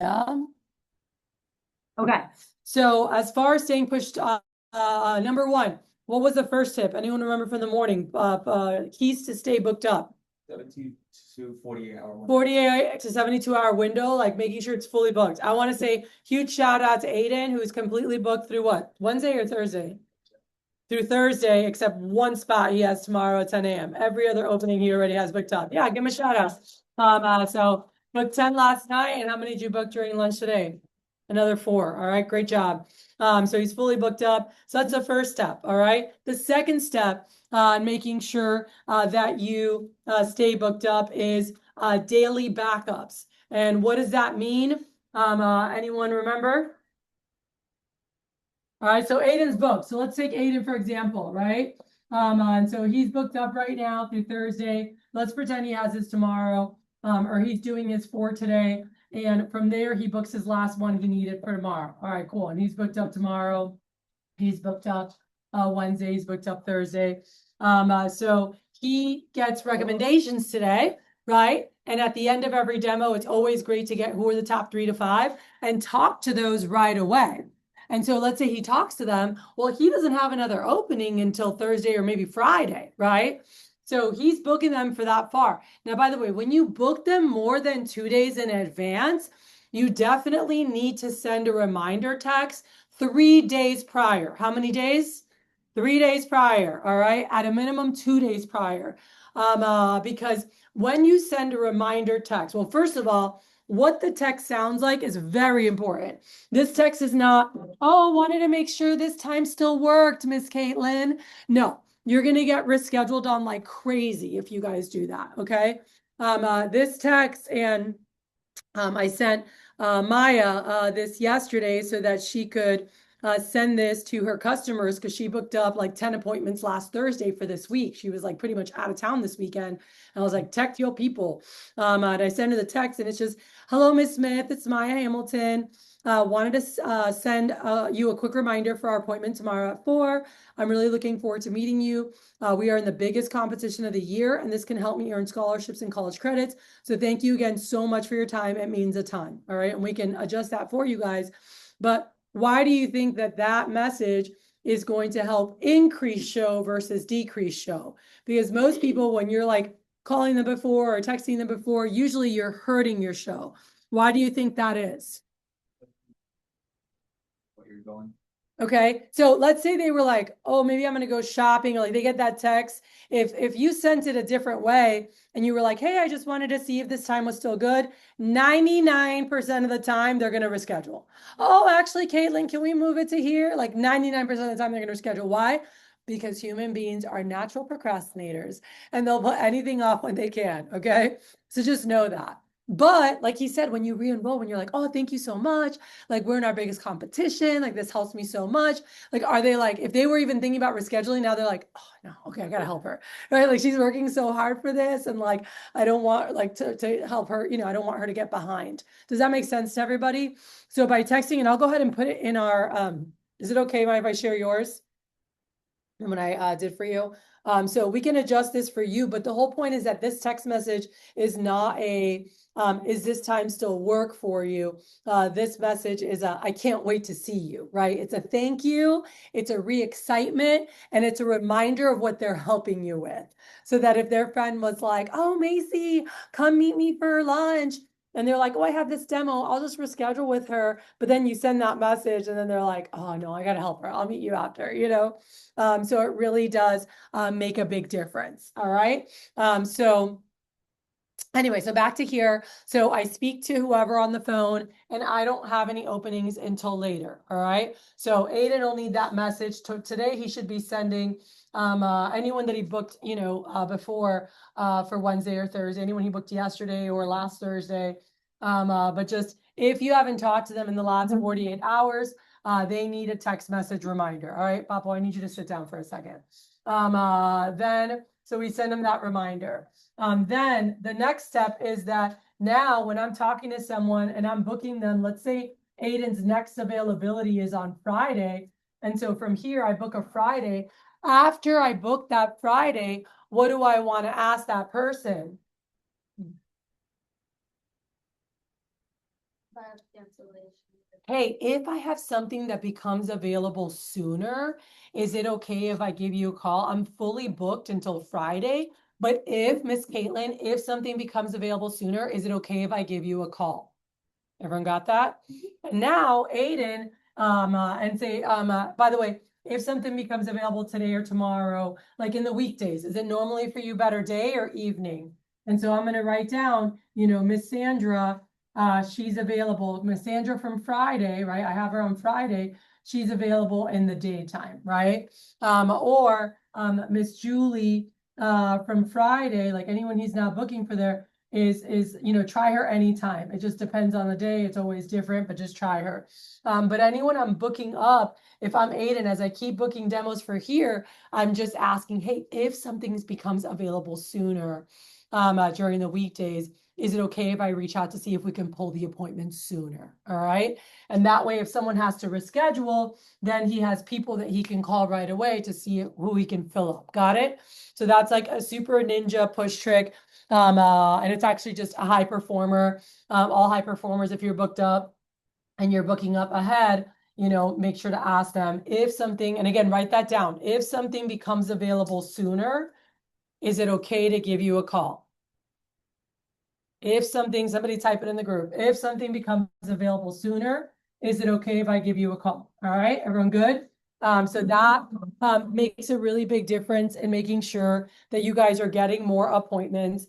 Yeah. Okay. So as far as staying pushed, number one, what was the first tip? Anyone remember from the morning? Keys to stay booked up. 17 to 48 hour window. 48 to 72-hour window, like making sure it's fully booked. I want to say huge shout out to Aiden, who's completely booked through what? Wednesday or Thursday? Through Thursday, except one spot he has tomorrow at 10 a.m. Every other opening he already has booked up. Yeah, give him a shout out. So booked 10 last night, and how many did you book during lunch today? Another 4. All right, great job. So he's fully booked up. So that's the first step. All right. The second step, making sure that you stay booked up is daily backups. And what does that mean? Anyone remember? All right, so Aiden's booked. So let's take Aiden for example, right? And so he's booked up right now through Thursday. Let's pretend he has his tomorrow, or he's doing his for today. And from there, he books his last one he needed for tomorrow. All right, cool. And he's booked up tomorrow. He's booked up Wednesday. He's booked up Thursday. So he gets recommendations today, right? And at the end of every demo, it's always great to get who are the top 3 to 5 and talk to those right away. And so let's say he talks to them. Well, he doesn't have another opening until Thursday or maybe Friday, right? So he's booking them for that far. Now, by the way, when you book them more than 2 days in advance, you definitely need to send a reminder text 3 days prior. How many days? 3 days prior. All right. At a minimum, 2 days prior. Because when you send a reminder text, well, first of all, what the text sounds like is very important. This text is not, oh, wanted to make sure this time still worked, Miss Caitlin. No, you're going to get rescheduled on like crazy if you guys do that. Okay. This text, and I sent Maya this yesterday so that she could send this to her customers because she booked up like 10 appointments last Thursday for this week. She was like pretty much out of town this weekend. And I was like, text your people. And I sent her the text and it's just, hello, Miss Smith, it's Maya Hamilton. Wanted to send you a quick reminder for our appointment tomorrow at 4. I'm really looking forward to meeting you. We are in the biggest competition of the year, and this can help me earn scholarships and college credits. So thank you again so much for your time. It means a ton. All right. And we can adjust that for you guys. But why do you think that that message is going to help increase show versus decrease show? Because most people, when you're like calling them before or texting them before, usually you're hurting your show. Why do you think that is? What you're going. Okay. So let's say they were like, oh, maybe I'm going to go shopping, or like they get that text. If you sent it a different way and you were like, hey, I just wanted to see if this time was still good, 99% of the time they're going to reschedule. Oh, actually, Caitlin, can we move it to here? Like 99% of the time they're going to reschedule. Why? Because human beings are natural procrastinators and they'll put anything off when they can. Okay. So just know that. But like he said, when you re-enroll, when you're like, oh, thank you so much, like we're in our biggest competition, like this helps me so much, like are they like, if they were even thinking about rescheduling, now they're like, oh no, okay, I gotta help her, right? Like she's working so hard for this, and like I don't want like to help her, I don't want her to get behind. Does that make sense to everybody? So by texting, and I'll go ahead and put it in our is it okay if I share yours and what I did for you? So we can adjust this for you, but the whole point is that this text message is not a is this time still work for you? This message is a I can't wait to see you, right? It's a thank you, it's a re-excitement, and it's a reminder of what they're helping you with. So that if their friend was like, oh, Macy, come meet me for lunch. And they're like, oh, I have this demo. I'll just reschedule with her. But then you send that message, and then they're like, oh, no, I got to help her. I'll meet you after. So it really does make a big difference. All right. So anyway, so back to here. So I speak to whoever on the phone, and I don't have any openings until later. All right. So Aiden will need that message. Today he should be sending anyone that he booked, before for Wednesday or Thursday, anyone he booked yesterday or last Thursday. But just if you haven't talked to them in the last 48 hours, they need a text message reminder. All right, Papo, I need you to sit down for a second. So we send them that reminder. Then the next step is that now when I'm talking to someone and I'm booking them, let's say Aiden's next availability is on Friday. And so from here, I book a Friday. After I book that Friday, what do I want to ask that person? Hey, if I have something that becomes available sooner, is it okay if I give you a call? I'm fully booked until Friday, but if Miss Caitlin, if something becomes available sooner, is it okay if I give you a call? Everyone got that? And now Aiden, and say, by the way, if something becomes available today or tomorrow, like in the weekdays, is it normally for you better day or evening? And so I'm going to write down, Miss Sandra, she's available. Miss Sandra from Friday, right? I have her on Friday. She's available in the daytime, right? Or Miss Julie, from Friday, like anyone he's now booking for there, is try her anytime. It just depends on the day. It's always different, but just try her. But anyone I'm booking up, if I'm Aiden, as I keep booking demos for here, I'm just asking, hey, if something becomes available sooner during the weekdays, is it okay if I reach out to see if we can pull the appointment sooner? All right. And that way, if someone has to reschedule, then he has people that he can call right away to see who he can fill up. Got it? So that's like a super ninja push trick. And it's actually just a high performer. All high performers, if you're booked up and you're booking up ahead, make sure to ask them if something, and again, write that down. If something becomes available sooner, is it okay to give you a call? If something, somebody type it in the group. If something becomes available sooner, is it okay if I give you a call? All right, everyone good? So that makes a really big difference in making sure that you guys are getting more appointments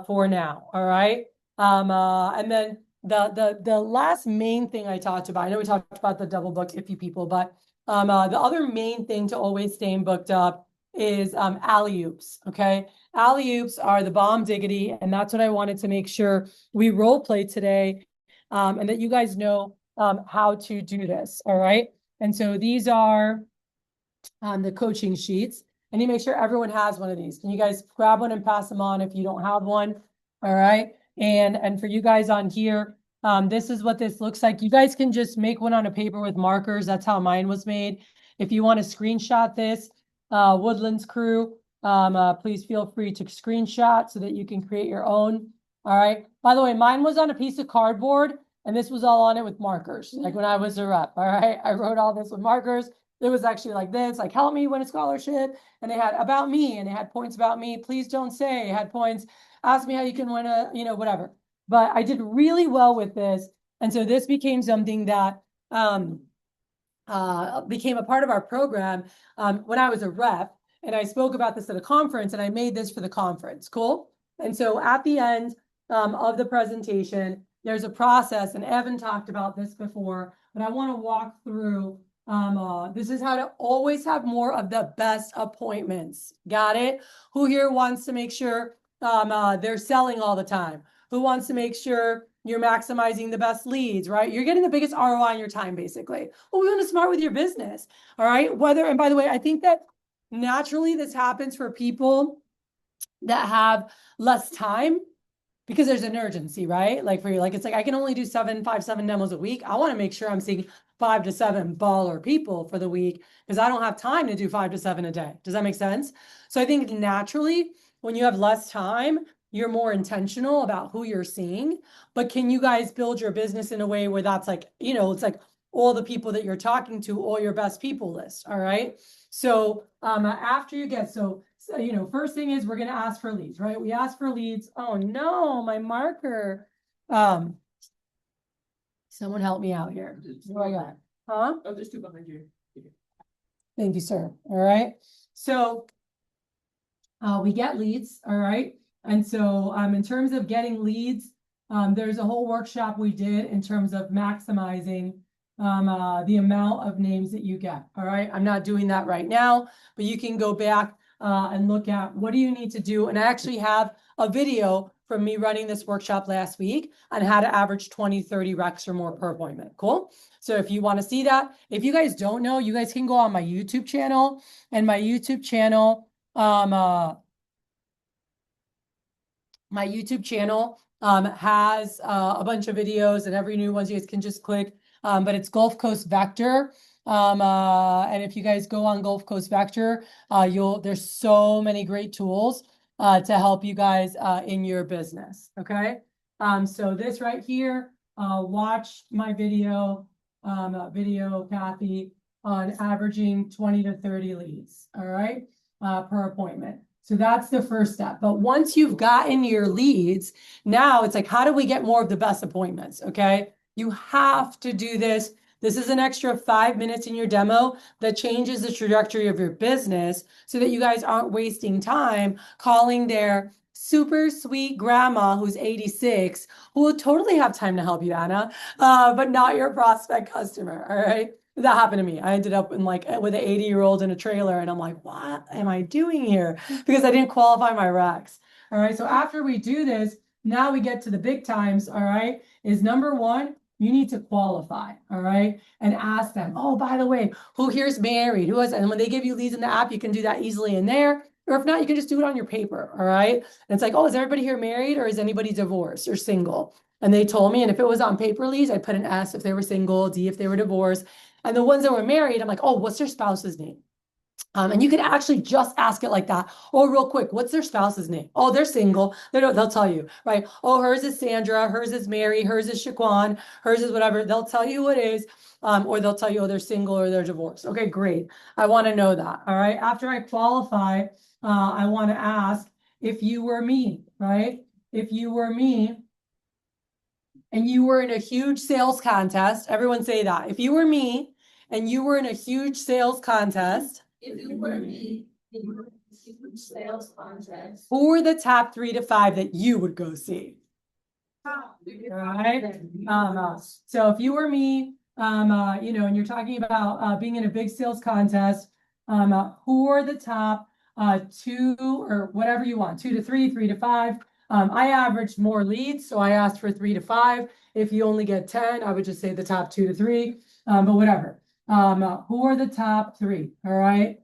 for now. All right. And then the last main thing I talked about, I know we talked about the double book iffy people, but the other main thing to always staying booked up is alley-oops. Okay. Alley-oops are the bomb diggity, and that's what I wanted to make sure we role play today, and that you guys know how to do this. All right. And so these are the coaching sheets. And you make sure everyone has one of these. Can you guys grab one and pass them on if you don't have one? All right. And for you guys on here, this is what this looks like. You guys can just make one on a paper with markers. That's how mine was made. If you want to screenshot this, Woodlands crew, please feel free to screenshot so that you can create your own. All right. By the way, mine was on a piece of cardboard and this was all on it with markers, like when I was a rep. All right. I wrote all this with markers. It was actually like this, like help me win a scholarship. And they had about me and it had points about me. Please don't say. It had points. Ask me how you can win a, whatever. But I did really well with this. And so this became something that became a part of our program when I was a rep. And I spoke about this at a conference and I made this for the conference. Cool. And so at the end of the presentation, there's a process, and Evan talked about this before, but I want to walk through. This is how to always have more of the best appointments. Got it? Who here wants to make sure they're selling all the time? Who wants to make sure you're maximizing the best leads, right? You're getting the biggest ROI on your time, basically. Well, we want to smart with your business. All right. And by the way, I think that naturally this happens for people that have less time because there's an urgency, right? Like for you, like it's like I can only do 7 demos a week. I want to make sure I'm seeing 5 to 7 baller people for the week because I don't have time to do 5 to 7 a day. Does that make sense? So I think naturally, when you have less time, you're more intentional about who you're seeing. But can you guys build your business in a way where that's like, it's like all the people that you're talking to, all your best people list. All right. So after you get first thing is we're going to ask for leads, right? We ask for leads. Oh no, my marker. Someone help me out here. What do I got? Huh? Oh, there's two behind you. Thank you, sir. All right. So we get leads. All right. And so in terms of getting leads, there's a whole workshop we did in terms of maximizing the amount of names that you get. All right. I'm not doing that right now, but you can go back and look at what do you need to do. And I actually have a video from me running this workshop last week on how to average 20, 30 recs or more per appointment. Cool. So if you want to see that, if you guys don't know, you guys can go on my YouTube channel, and my YouTube channel, has a bunch of videos, and every new one you guys can just click. But it's Gulf Coast Vector. And if you guys go on Gulf Coast Vector, there's so many great tools to help you guys in your business. Okay. So this right here watch my video, Cathy, on averaging 20 to 30 leads, all right, per appointment. So that's the first step. But once you've gotten your leads, now it's like, how do we get more of the best appointments? Okay. You have to do this. This is an extra 5 minutes in your demo that changes the trajectory of your business so that you guys aren't wasting time calling their super sweet grandma who's 86, who will totally have time to help you, Anna, but not your prospect customer. All right. That happened to me. I ended up in like with an 80-year-old in a trailer, and I'm like, what am I doing here? Because I didn't qualify my recs. All right. So after we do this, now we get to the big times. All right. Is number one, you need to qualify. All right. And ask them, oh, by the way, who here's married? Who has, and when they give you leads in the app, you can do that easily in there. Or if not, you can just do it on your paper. All right. And it's like, oh, is everybody here married, or is anybody divorced or single? And they told me, and if it was on paper leads, I'd put an S if they were single, D if they were divorced. And the ones that were married, I'm like, oh, what's their spouse's name? And you could actually just ask it like that. Oh, real quick, what's their spouse's name? Oh, they're single. They'll tell you, right? Oh, hers is Sandra, hers is Mary, hers is Shaquan, hers is whatever. They'll tell you who it is, or they'll tell you, oh, they're single or they're divorced. Okay, great. I want to know that. All right. After I qualify, I want to ask, if you were me, right? If you were me, and you were in a huge sales contest, everyone say that. If you were me and you were in a huge sales contest, If you were me, you were in a huge sales contest. who are the top 3 to 5 that you would go see? Right. So if you were me, and you're talking about being in a big sales contest, who are the top 2 or whatever you want, 2 to 3, 3 to 5. I averaged more leads, so I asked for 3 to 5. If you only get 10, I would just say the top 2 to 3, but whatever. Who are the top 3? All right.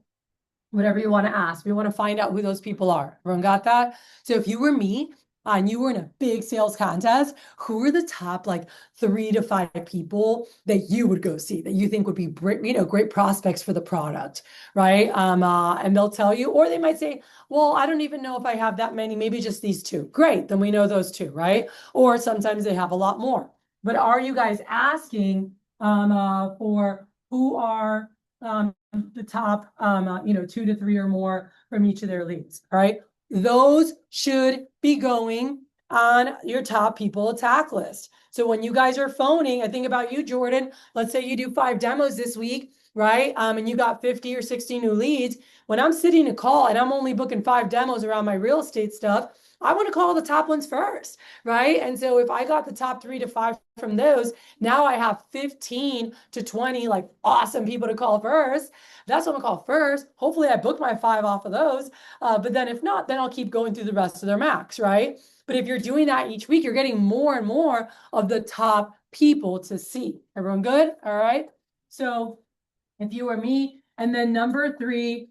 Whatever you want to ask. We want to find out who those people are. Everyone got that? So if you were me and you were in a big sales contest, who are the top like 3 to 5 people that you would go see that you think would be great prospects for the product, right? And they'll tell you, or they might say, well, I don't even know if I have that many, maybe just these 2. Great, then we know those 2, right? Or sometimes they have a lot more. But are you guys asking for who are the top 2 to 3 or more from each of their leads? All right, those should be going on your top people attack list. So when you guys are phoning, I think about you, Jordan. Let's say you do 5 demos this week, right? And you got 50 or 60 new leads. When I'm sitting to call and I'm only booking 5 demos around my real estate stuff, I want to call the top ones first, right? And so if I got the top 3 to 5 from those, now I have 15 to 20 like awesome people to call first. That's what I'm gonna call first. Hopefully I booked my 5 off of those. But then if not, then I'll keep going through the rest of their max, right? But if you're doing that each week, you're getting more and more of the top people to see. Everyone good? All right. So if you were me, and then number 3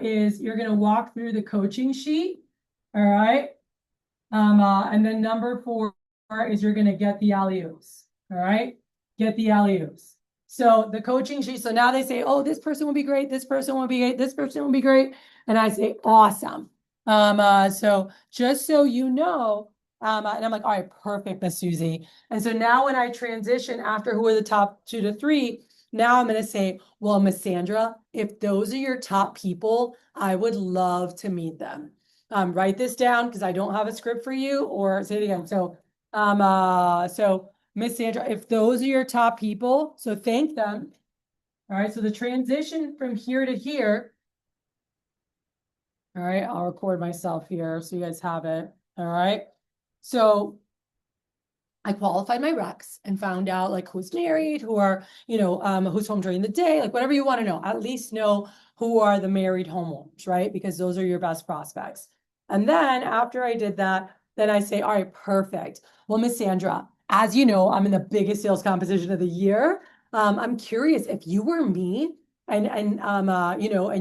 is you're gonna walk through the coaching sheet. All right. And then number 4 is you're gonna get the alley-oops. All right. Get the alley-oops. So the coaching sheet. So now they say, oh, this person will be great. This person will be great. This person will be great. And I say, awesome. So just so you know, and I'm like, all right, perfect, Miss Susie. And so now when I transition after who are the top 2 to 3, now I'm going to say, well, Miss Sandra, if those are your top people, I would love to meet them. Write this down because I don't have a script for you, or say it again. So, Miss Sandra, if those are your top people, so thank them. All right. So the transition from here to here. All right. I'll record myself here so you guys have it. All right. So I qualified my recs and found out like who's married, who are, who's home during the day, like whatever you want to know, at least know who are the married homeowners, right? Because those are your best prospects. And then after I did that, then I say, all right, perfect. Well, Miss Sandra, as you know, I'm in the biggest sales competition of the year. I'm curious if you were me and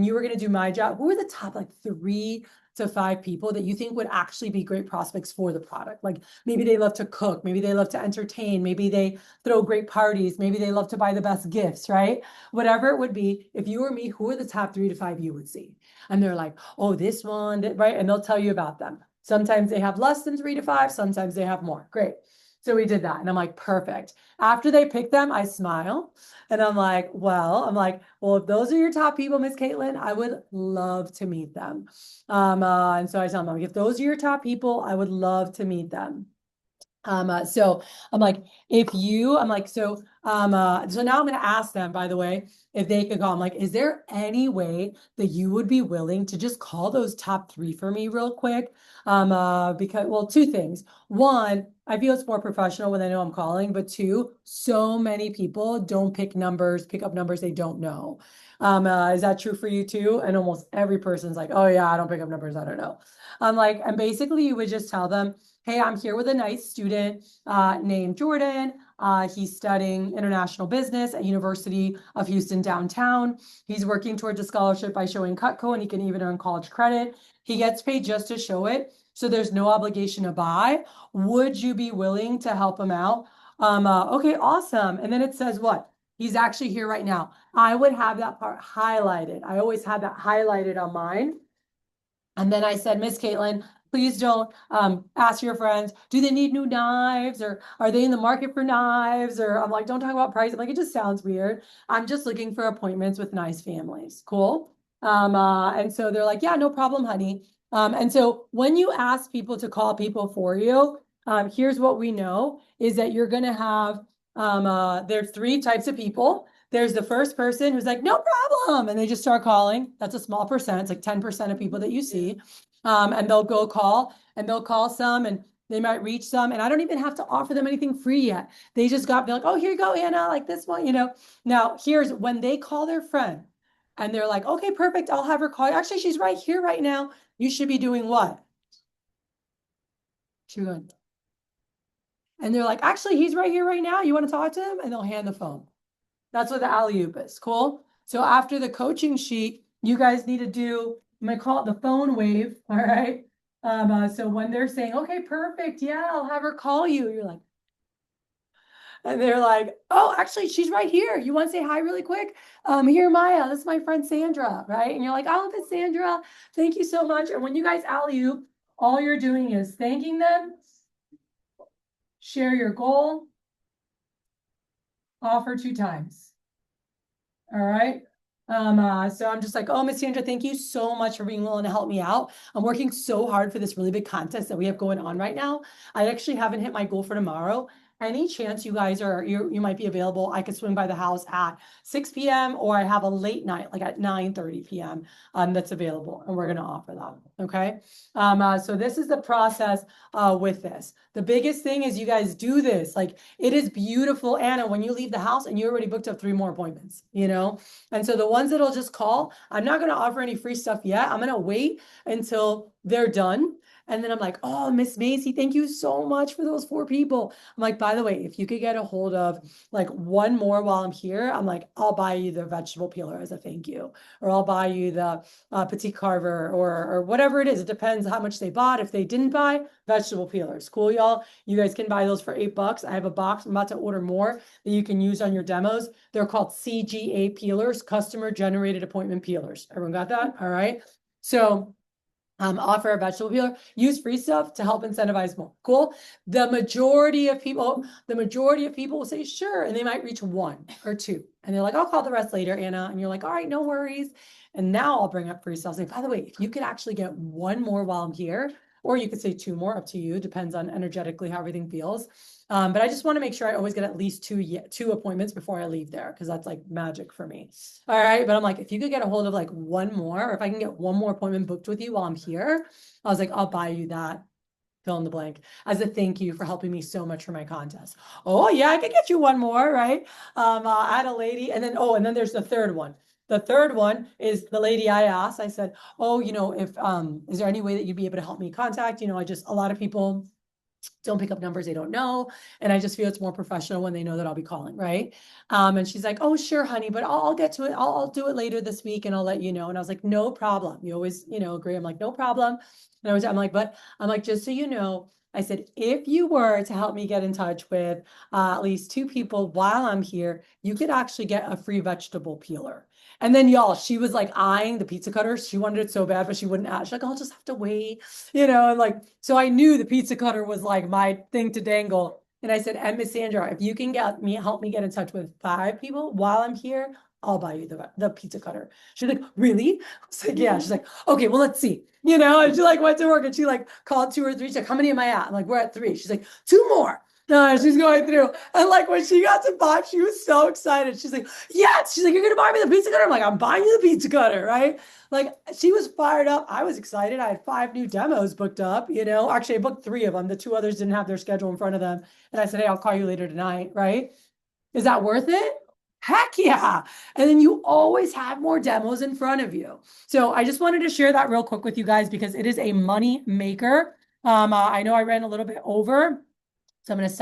you were going to do my job, who are the top like 3 to 5 people that you think would actually be great prospects for the product? Like maybe they love to cook, maybe they love to entertain, maybe they throw great parties, maybe they love to buy the best gifts, right? Whatever it would be, if you were me, who are the top 3 to 5 you would see? And they're like, oh, this one, right? And they'll tell you about them. Sometimes they have less than 3 to 5, sometimes they have more. Great. So we did that. And I'm like, perfect. After they pick them, I smile. And I'm like, well, if those are your top people, Miss Caitlin, I would love to meet them. And so I tell them, like, if those are your top people, I would love to meet them. So I'm like, so now I'm going to ask them, by the way, if they could call. I'm like, is there any way that you would be willing to just call those top three for me real quick? Because, well, two things. One, I feel it's more professional when they know I'm calling, but two, so many people don't pick up numbers they don't know. Is that true for you too? And almost every person's like, oh yeah, I don't pick up numbers I don't know. I'm like, and basically you would just tell them, hey, I'm here with a nice student named Jordan. He's studying international business at University of Houston downtown. He's working towards a scholarship by showing Cutco, and he can even earn college credit. He gets paid just to show it, so there's no obligation to buy. Would you be willing to help him out? Okay, awesome. And then it says what? He's actually here right now. I would have that part highlighted. I always have that highlighted on mine. And then I said, Miss Caitlin, please don't ask your friends, do they need new knives, or are they in the market for knives? Or I'm like, don't talk about price. I'm like, it just sounds weird. I'm just looking for appointments with nice families. Cool. And so they're like, yeah, no problem, honey. And so when you ask people to call people for you, here's what we know is that you're going to have, there's three types of people. There's the first person who's like, no problem. And they just start calling. That's a small percent. It's like 10% of people that you see. And they'll go call and they'll call some and they might reach some. And I don't even have to offer them anything free yet. They just got, they're like, oh, here you go, Anna, like this one, you know. Now, here's when they call their friend and they're like, okay, perfect. I'll have her call you. Actually, she's right here right now. You should be doing what? She's going, and they're like, actually, he's right here right now. You want to talk to him? And they'll hand the phone. That's what the alley-oop is. Cool. So after the coaching sheet, you guys need to do, I'm gonna call it the phone wave. All right. So when they're saying, okay, perfect, yeah, I'll have her call you, you're like, and they're like, oh, actually, she's right here. You want to say hi really quick? Here, Maya, this is my friend Sandra, right? And you're like, oh, this Sandra, thank you so much. And when you guys alley-oop, all you're doing is thanking them, share your goal, offer 2 times. All right. So I'm just like, oh, Miss Sandra, thank you so much for being willing to help me out. I'm working so hard for this really big contest that we have going on right now. I actually haven't hit my goal for tomorrow. Any chance you guys are, you might be available, I could swing by the house at 6 p.m. or I have a late night, like at 9:30 p.m. That's available, and we're going to offer that. Okay. So this is the process with this. The biggest thing is you guys do this. Like it is beautiful, Anna, when you leave the house and you already booked up 3 more appointments, you know? And so the ones that'll just call, I'm not going to offer any free stuff yet. I'm going to wait until they're done. And then I'm like, oh, Miss Macy, thank you so much for those 4 people. I'm like, by the way, if you could get a hold of like 1 more while I'm here, I'm like, I'll buy you the vegetable peeler as a thank you, or I'll buy you the petite carver or whatever it is. It depends how much they bought. If they didn't buy, vegetable peelers. Cool, y'all. You guys can buy those for $8. I have a box. I'm about to order more that you can use on your demos. They're called CGA peelers, customer generated appointment peelers. Everyone got that? All right. So offer a vegetable peeler, use free stuff to help incentivize more. Cool. The majority of people will say, sure. And they might reach 1 or 2. And they're like, I'll call the rest later, Anna. And you're like, all right, no worries. And now I'll bring up free stuff. Say, by the way, if you could actually get 1 more while I'm here, or you could say 2 more, up to you, depends on energetically how everything feels. But I just want to make sure I always get at least 2 appointments before I leave there, because that's like magic for me. All right. But I'm like, if you could get a hold of like 1 more, or if I can get 1 more appointment booked with you while I'm here, I was like, I'll buy you that. Fill in the blank as a thank you for helping me so much for my contest. Oh yeah, I could get you 1 more, right? I had a lady, and then there's the third one. The third one is the lady I asked. I said, oh, you know, if is there any way that you'd be able to help me contact? You know, a lot of people don't pick up numbers they don't know. And I just feel it's more professional when they know that I'll be calling, right? And she's like, oh, sure, honey, but I'll get to it. I'll do it later this week and I'll let you know. And I was like, no problem. You always, agree. I'm like, no problem. And I'm like, just so you know, I said, if you were to help me get in touch with at least 2 people while I'm here, you could actually get a free vegetable peeler. And then y'all, she was like eyeing the pizza cutters. She wanted it so bad, but she wouldn't ask. She's like, I'll just have to wait, and like, so I knew the pizza cutter was like my thing to dangle. And I said, and Miss Sandra, if you can help me get in touch with 5 people while I'm here, I'll buy you the pizza cutter. She's like, really? I was like, yeah. She's like, okay, well, let's see. And she like went to work and she like called 2 or 3. She's like, how many am I at? I'm like, we're at 3. She's like, 2 more. She's going through. And like when she got to 5, she was so excited. She's like, yes. She's like, you're gonna buy me the pizza cutter? I'm like, I'm buying you the pizza cutter, right? Like she was fired up. I was excited. I had 5 new demos booked up, Actually, I booked 3 of them. The 2 others didn't have their schedule in front of them. And I said, hey, I'll call you later tonight, right? Is that worth it? Heck yeah. And then you always have more demos in front of you. So I just wanted to share that real quick with you guys because it is a money maker. I know I ran a little bit over, so I'm going to stop.